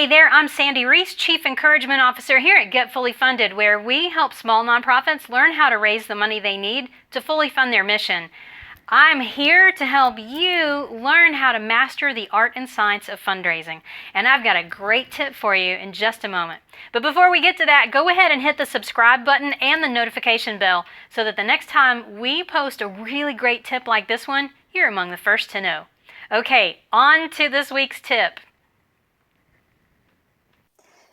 Hey there, I'm Sandy Reese, Chief Encouragement Officer here at Get Fully Funded, where we help small nonprofits learn how to raise the money they need to fully fund their mission. I'm here to help you learn how to master the art and science of fundraising, and I've got a great tip for you in just a moment. But before we get to that, go ahead and hit the subscribe button and the notification bell so that the next time we post a really great tip like this one, you're among the first to know. Okay, on to this week's tip.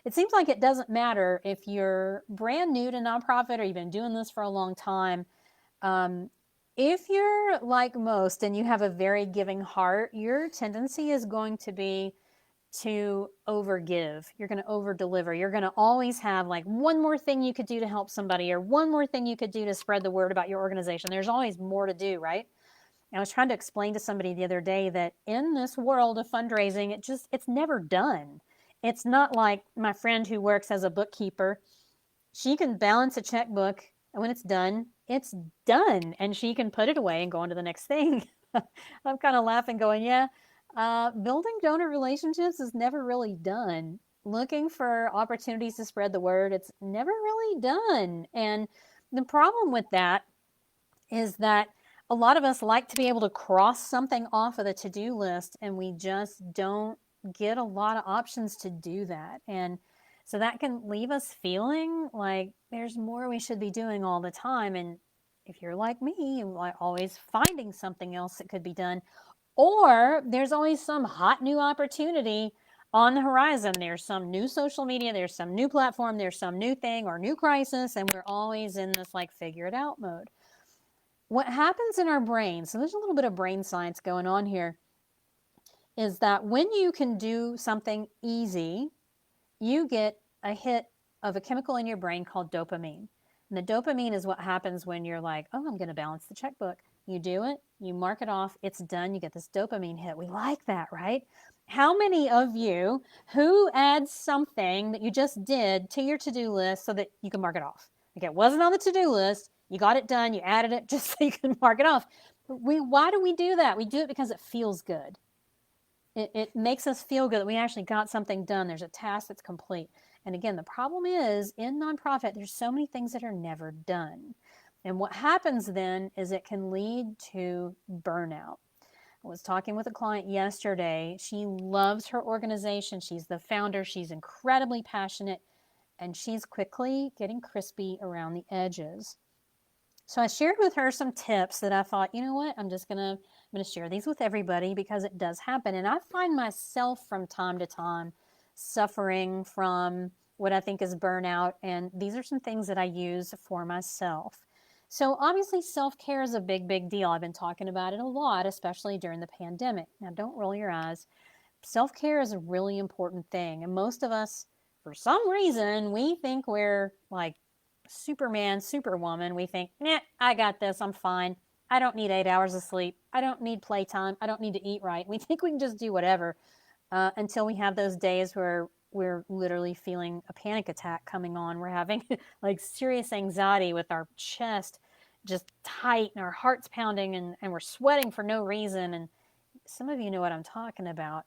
It seems like it doesn't matter if you're brand new to nonprofit or you've been doing this for a long time. If you're like most and you have a very giving heart, your tendency is going to be to overgive. You're going to overdeliver. You're going to always have like one more thing you could do to help somebody or one more thing you could do to spread the word about your organization. There's always more to do, right? And I was trying to explain to somebody the other day that in this world of fundraising, it's never done. It's not like my friend who works as a bookkeeper. She can balance a checkbook, and when it's done, and she can put it away and go on to the next thing. I'm kind of laughing, going, yeah, building donor relationships is never really done. Looking for opportunities to spread the word, it's never really done. And the problem with that is that a lot of us like to be able to cross something off of the to-do list, and we just don't get a lot of options to do that. And so that can leave us feeling like there's more we should be doing all the time. And if you're like me, you're always finding something else that could be done, or there's always some hot new opportunity on the horizon. There's some new social media, there's some new platform, there's some new thing or new crisis, and we're always in this like figure it out mode. What happens in our brain, so there's a little bit of brain science going on here, is that when you can do something easy, you get a hit of a chemical in your brain called dopamine. And the dopamine is what happens when you're like, oh, I'm going to balance the checkbook. You do it, you mark it off, it's done, you get this dopamine hit. We like that, right? How many of you who adds something that you just did to your to-do list so that you can mark it off? Okay, it wasn't on the to-do list, you got it done, you added it just so you can mark it off. Why do we do that? We do it because it feels good. It makes us feel good that we actually got something done. There's a task that's complete. And again, the problem is in nonprofit, there's so many things that are never done. And what happens then is it can lead to burnout. I was talking with a client yesterday. She loves her organization. She's the founder. She's incredibly passionate, and she's quickly getting crispy around the edges. So I shared with her some tips that I thought, you know what, I'm going to share these with everybody because it does happen. And I find myself from time to time suffering from what I think is burnout. And these are some things that I use for myself. So obviously self-care is a big, big deal. I've been talking about it a lot, especially during the pandemic. Now, don't roll your eyes. Self-care is a really important thing. And most of us, for some reason, we think we're like Superman, Superwoman. We think, I got this, I'm fine. I don't need 8 hours of sleep. I don't need playtime. I don't need to eat right. We think we can just do whatever until we have those days where we're literally feeling a panic attack coming on. We're having like serious anxiety with our chest just tight and our heart's pounding and we're sweating for no reason. And some of you know what I'm talking about.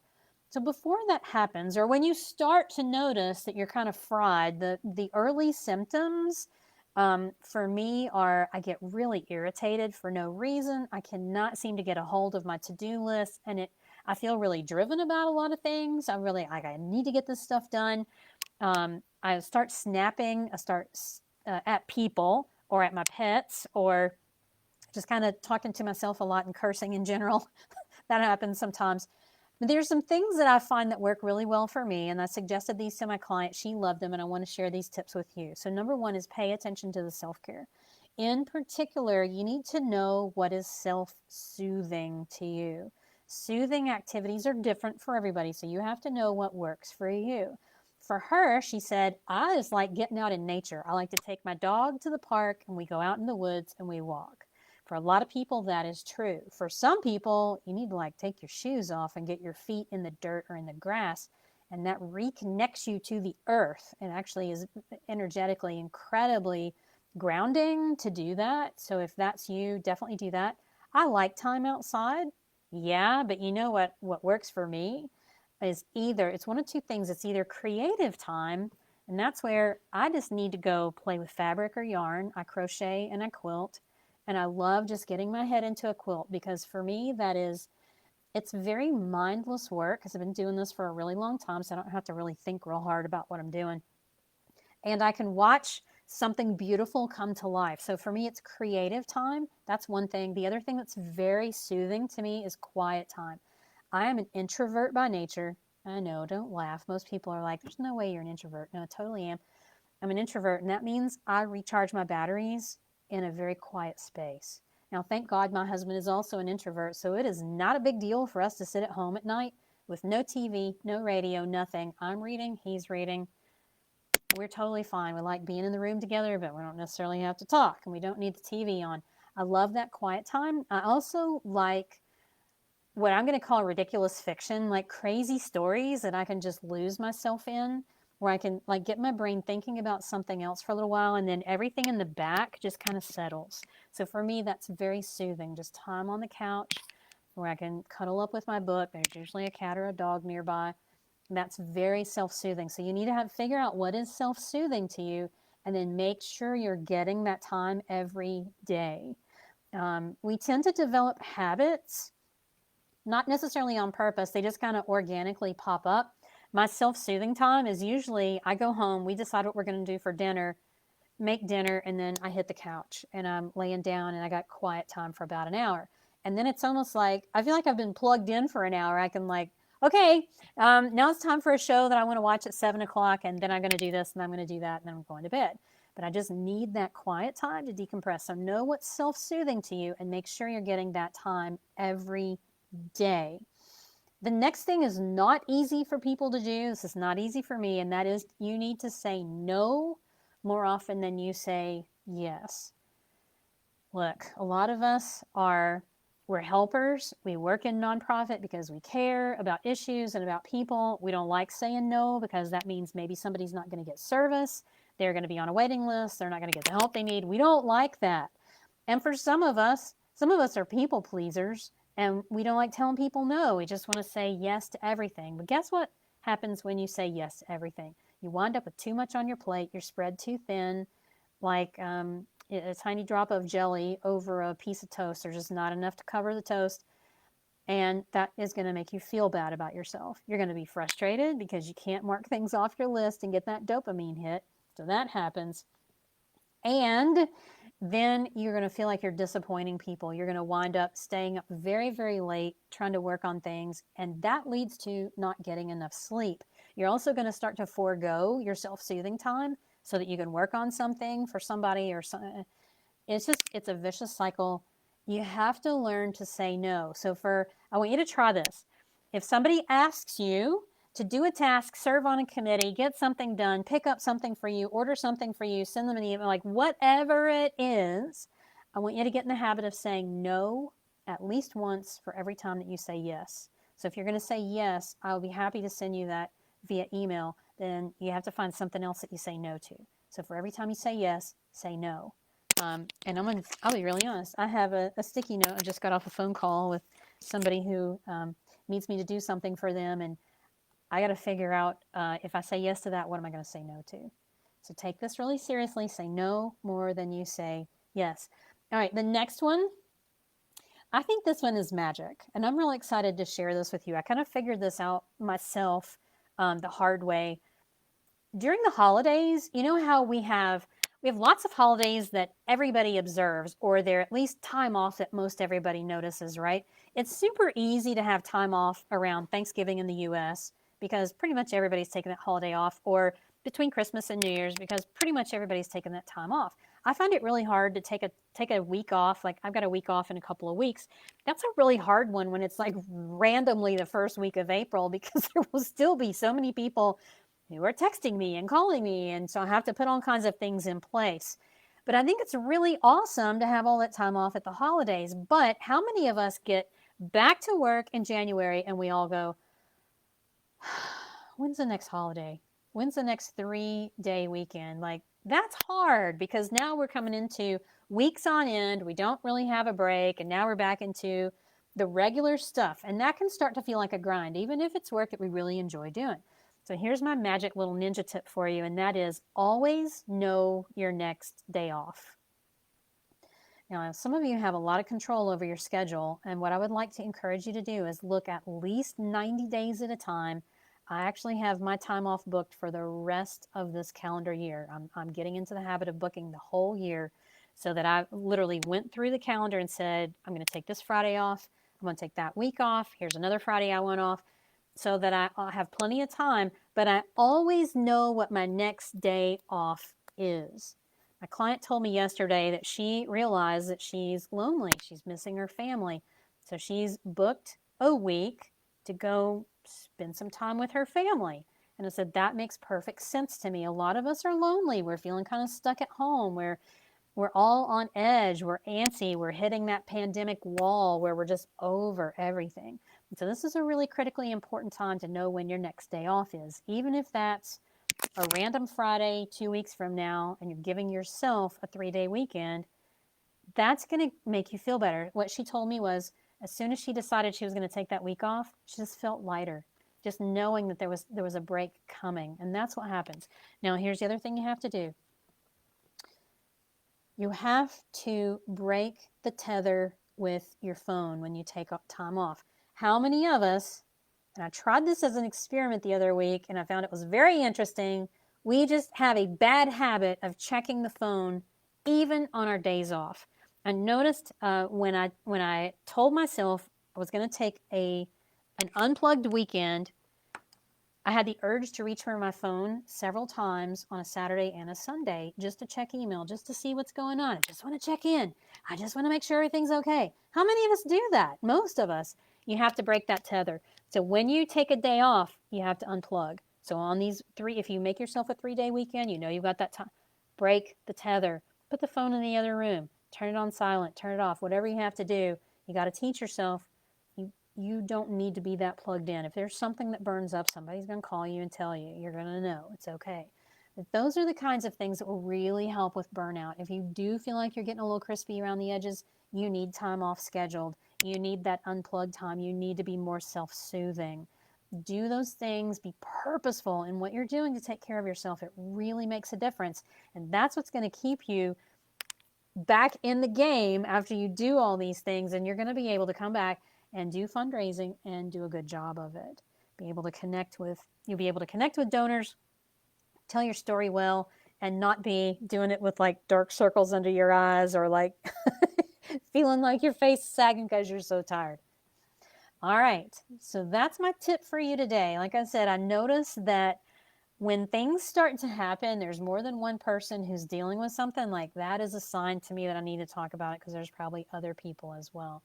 So before that happens, or when you start to notice that you're kind of fried, the early symptoms for me are I get really irritated for no reason. I cannot seem to get a hold of my to-do list, and I feel really driven about a lot of things. I need to get this stuff done. I start snapping. I start at people or at my pets or just kind of talking to myself a lot and cursing in general. That happens sometimes. But there's some things that I find that work really well for me, and I suggested these to my client. She loved them, and I want to share these tips with you. So number one is pay attention to the self-care. In particular, you need to know what is self-soothing to you. Soothing activities are different for everybody, so you have to know what works for you. For her, she said, I just like getting out in nature. I like to take my dog to the park, and we go out in the woods and we walk. For a lot of people, that is true. For some people, you need to like take your shoes off and get your feet in the dirt or in the grass, and that reconnects you to the earth. It actually is energetically incredibly grounding to do that. So if that's you, definitely do that. I like time outside. Yeah, but you know what works for me? is either, it's one of two things. It's either creative time, and that's where I just need to go play with fabric or yarn. I crochet and I quilt, and I love just getting my head into a quilt, because for me, it's very mindless work, because I've been doing this for a really long time, so I don't have to really think real hard about what I'm doing. And I can watch something beautiful come to life. So for me, it's creative time. That's one thing. The other thing that's very soothing to me is quiet time. I am an introvert by nature. I know, don't laugh. Most people are like, there's no way you're an introvert. No, I totally am. I'm an introvert, and that means I recharge my batteries in a very quiet space. Now, thank God my husband is also an introvert, so it is not a big deal for us to sit at home at night with no TV, no radio, nothing. I'm reading, he's reading. We're totally fine. We like being in the room together, but we don't necessarily have to talk, and we don't need the TV on. I love that quiet time. I also like what I'm going to call ridiculous fiction, like crazy stories that I can just lose myself in, where I can like get my brain thinking about something else for a little while, and then everything in the back just kind of settles. So for me, that's very soothing. Just time on the couch where I can cuddle up with my book. There's usually a cat or a dog nearby. That's very self-soothing. So you need to figure out what is self-soothing to you, and then make sure you're getting that time every day. We tend to develop habits, not necessarily on purpose. They just kind of organically pop up. My self-soothing time is usually I go home, we decide what we're going to do for dinner, make dinner, and then I hit the couch and I'm laying down and I got quiet time for about an hour. And then it's almost like I feel like I've been plugged in for an hour. I can like, okay, now it's time for a show that I want to watch at 7 o'clock, and then I'm going to do this and I'm going to do that, and then I'm going to bed. But I just need that quiet time to decompress. So know what's self-soothing to you and make sure you're getting that time every day. The next thing is not easy for people to do. This is not easy for me, and that is you need to say no more often than you say yes. Look, a lot of us we're helpers. We work in nonprofit because we care about issues and about people. We don't like saying no because that means maybe somebody's not going to get service. They're going to be on a waiting list. They're not going to get the help they need. We don't like that. And for some of us are people pleasers, and we don't like telling people no. We just want to say yes to everything. But guess what happens when you say yes to everything? You wind up with too much on your plate. You're spread too thin, like a tiny drop of jelly over a piece of toast. There's just not enough to cover the toast. And that is going to make you feel bad about yourself. You're going to be frustrated because you can't mark things off your list and get that dopamine hit. So that happens. And then you're going to feel like you're disappointing people. You're going to wind up staying up very, very late trying to work on things, and that leads to not getting enough sleep. You're also going to start to forego your self-soothing time so that you can work on something for somebody or something. It's a vicious cycle. You have to learn to say no. So I want you to try this. If somebody asks you to do a task, serve on a committee, get something done, pick up something for you, order something for you, send them an email, like whatever it is, I want you to get in the habit of saying no at least once for every time that you say yes. So if you're going to say yes, I'll be happy to send you that via email. Then you have to find something else that you say no to. So for every time you say yes, say no. And I'll be really honest. I have a sticky note. I just got off a phone call with somebody who needs me to do something for them, and I got to figure out if I say yes to that, what am I going to say no to? So take this really seriously. Say no more than you say yes. All right, the next one, I think this one is magic, and I'm really excited to share this with you. I kind of figured this out myself the hard way. During the holidays, you know how we have lots of holidays that everybody observes, or they're at least time off that most everybody notices, right? It's super easy to have time off around Thanksgiving in the US because pretty much everybody's taking that holiday off, or between Christmas and New Year's because pretty much everybody's taking that time off. I find it really hard to take a week off. Like I've got a week off in a couple of weeks. That's a really hard one when it's like randomly the first week of April, because there will still be so many people who are texting me and calling me, and so I have to put all kinds of things in place. But I think it's really awesome to have all that time off at the holidays. But how many of us get back to work in January and we all go, when's the next holiday? When's the next 3-day weekend? Like, that's hard because now we're coming into weeks on end. We don't really have a break, and now we're back into the regular stuff. And that can start to feel like a grind, even if it's work that we really enjoy doing. So here's my magic little ninja tip for you, and that is always know your next day off. Now, some of you have a lot of control over your schedule, and what I would like to encourage you to do is look at least 90 days at a time. I actually have my time off booked for the rest of this calendar year. I'm getting into the habit of booking the whole year so that I literally went through the calendar and said, I'm going to take this Friday off. I'm going to take that week off. Here's another Friday I want off, so that I have plenty of time, but I always know what my next day off is. My client told me yesterday that she realized that she's lonely. She's missing her family. So she's booked a week to go spend some time with her family. And I said, that makes perfect sense to me. A lot of us are lonely. We're feeling kind of stuck at home. We're all on edge. We're antsy. We're hitting that pandemic wall where we're just over everything. And so this is a really critically important time to know when your next day off is, even if that's a random Friday 2 weeks from now and you're giving yourself a 3-day weekend. That's going to make you feel better. What she told me was, as soon as she decided she was going to take that week off, she just felt lighter, just knowing that there was a break coming. And that's what happens. Now, here's the other thing you have to do. You have to break the tether with your phone when you take time off. How many of us, and I tried this as an experiment the other week, and I found it was very interesting, we just have a bad habit of checking the phone even on our days off. I noticed when I told myself I was going to take an unplugged weekend, I had the urge to reach for my phone several times on a Saturday and a Sunday just to check email, just to see what's going on. I just want to check in. I just want to make sure everything's okay. How many of us do that? Most of us. You have to break that tether. So when you take a day off, you have to unplug. So on these 3, if you make yourself a 3-day weekend, you know you've got that time. Break the tether. Put the phone in the other room. Turn it on silent. Turn it off. Whatever you have to do, you got to teach yourself. You don't need to be that plugged in. If there's something that burns up, somebody's going to call you and tell you. You're going to know. It's okay. But those are the kinds of things that will really help with burnout. If you do feel like you're getting a little crispy around the edges, you need time off scheduled. You need that unplugged time. You need to be more self-soothing. Do those things. Be purposeful in what you're doing to take care of yourself. It really makes a difference. And that's what's going to keep you back in the game after you do all these things. And you're going to be able to come back and do fundraising and do a good job of it. You'll be able to connect with donors, tell your story well, and not be doing it with like dark circles under your eyes or like feeling like your face is sagging because you're so tired. All right, so that's my tip for you today. Like I said, I noticed that when things start to happen, there's more than one person who's dealing with something like that is a sign to me that I need to talk about it because there's probably other people as well.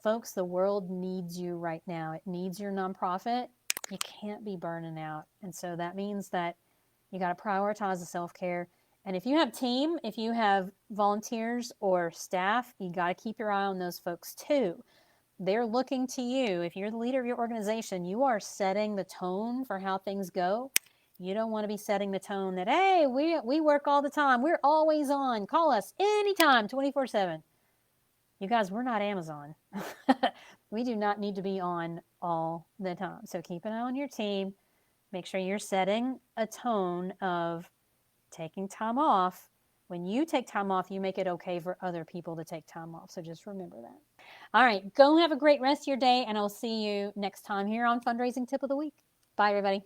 Folks, the world needs you right now. It needs your nonprofit. You can't be burning out. And so that means that you got to prioritize the self-care. And if you have team, if you have volunteers or staff, you got to keep your eye on those folks too. They're looking to you. If you're the leader of your organization, you are setting the tone for how things go. You don't want to be setting the tone that, hey, we work all the time. We're always on. Call us anytime, 24/7. You guys, we're not Amazon. We do not need to be on all the time. So keep an eye on your team. Make sure you're setting a tone of taking time off. When you take time off, you make it okay for other people to take time off. So just remember that. All right, go have a great rest of your day, and I'll see you next time here on Fundraising Tip of the Week. Bye, everybody.